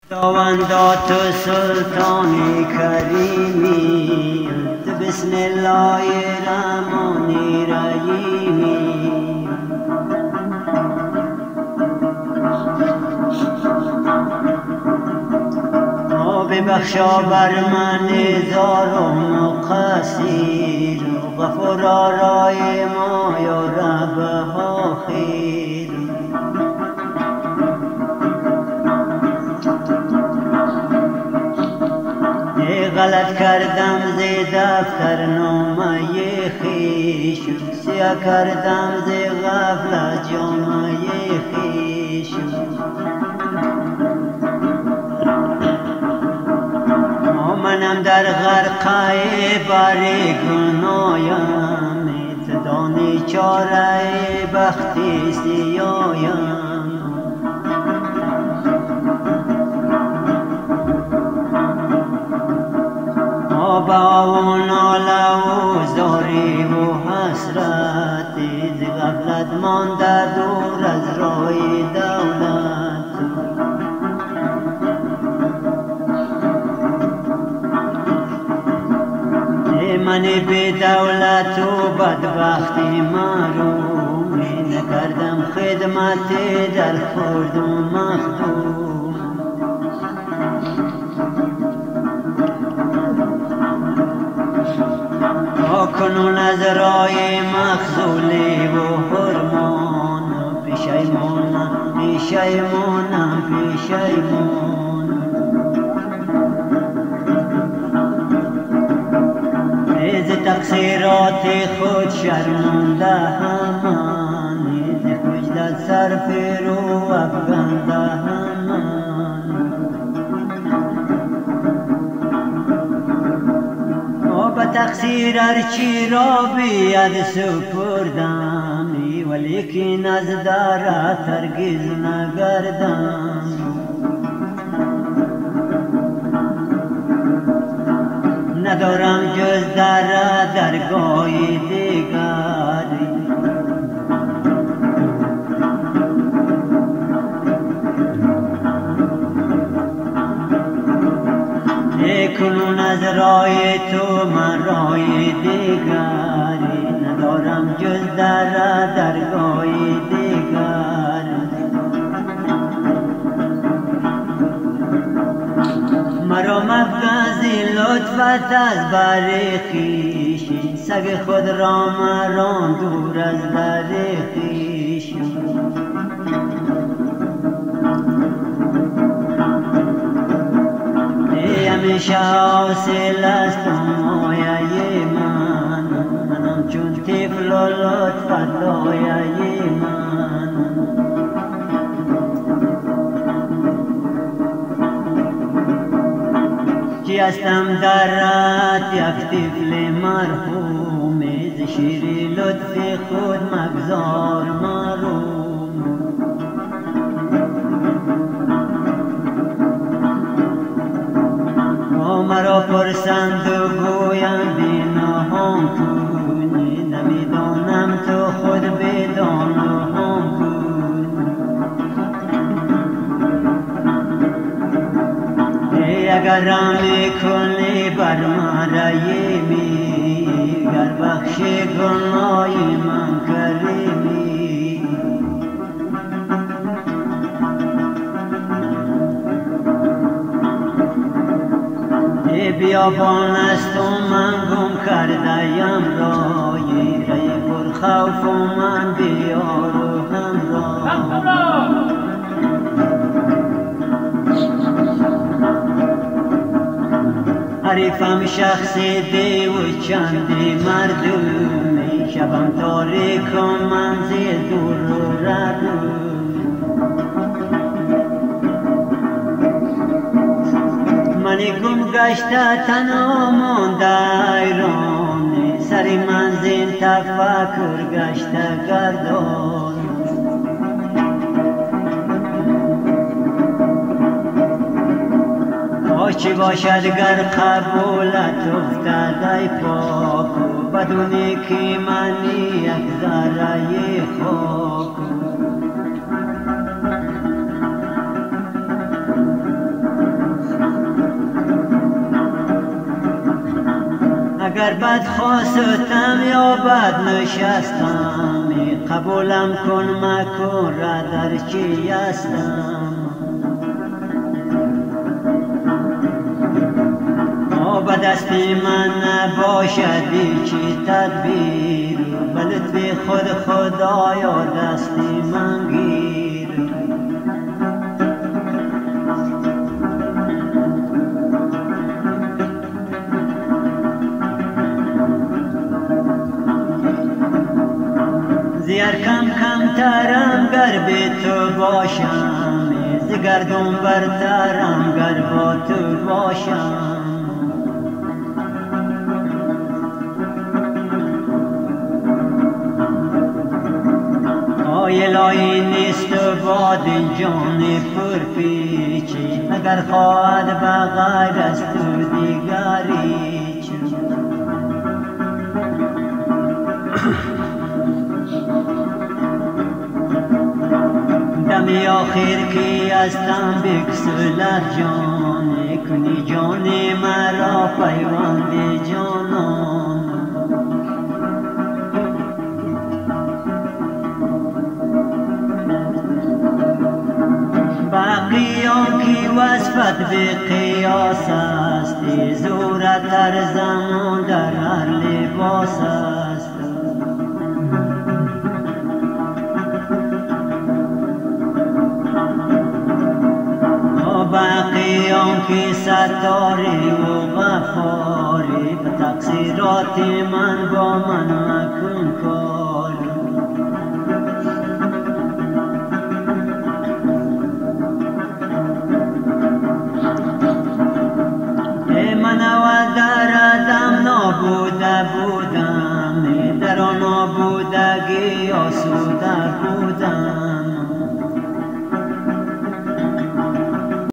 خداوندا تو سلطان کریمی، تو بسم الله الرحمن الرحیم. ببخشا بر من ظالم و قصیر، غفور آرای ما یا رب آخیر. غلط کردم ز دفتر نامه خویش، سیاه کردم ز غفلت جامه خویش. منم در غرقه بر گنایم، تدانی چاره بختی سیایم. با و ناله و زاری و حسرت، ز غفلت مانده دور از راه دولت. من به دولت و بدبختی محروم، نکردم خدمت در خرد و مخدوم. کنون از رای مخذولی و حرمان، پیشیمونم پیشیمونم پیشیمون. از تقصیرات خود شرمنده همان، ز خجلت سر فرو افکنده همان. به تقصیر هرچی را بیاد سپردم، ولیکن از درت هرگز نگردم. ندارم جز در درگاه دیگری، کنون از رای تو من رای دیگری، ندارم جز در درگاه دیگر. مرا مفگن ز لطفت از بر خویش، سگ خود را مران دور از در خویش. همیشه حاصل است مایه من، منم چون طفل و لطفت دایه من. چی هستم درت یک طفل مرحوم، ز شیر لطف خود مگذار محروم. مرا پرسند و گویم بی نهان کن، نمیدانم تو خود بدان و هم کن. اگر رحم کنی بر من رحیمی، گر بخش گناه من کریمی. بیابان است و من گم کرده‌ام رای، ری پر خوف و من بیار و همراه. حریفم شخص دی و چندی مردمی، شبم تاریک و منزل دور و ردوم. منی گم گشته تنها مانده ایران، سری من زین تفکر گشته گردان. چی باشد گر قبولت افتد ای پاک، بدونی که منی یک ذره خاک. اگر بد خواستم یا بد نشستم، قبولم کن مکن را در چی هستم. به دست من نباشد چی تدبیر، به لطف خود خدایا دست من گیر. زیر کم کم ترم گر به تو باشم، ز گردون برترم گر با تو باشم. الهی نیست و باد جان پرپیچی، اگر خواهد بغیر از تو دیگری چی. دمی آخر کی هستم بکسلت جان، کنی جان مرا پیوند جانان. باقیان کی وصفت به قیاس است، زورت در زمان در هر لباس است. باقیان کی ستاره و غفاری، به تقصیرات من با من مکن کار. من و دردم نابوده بود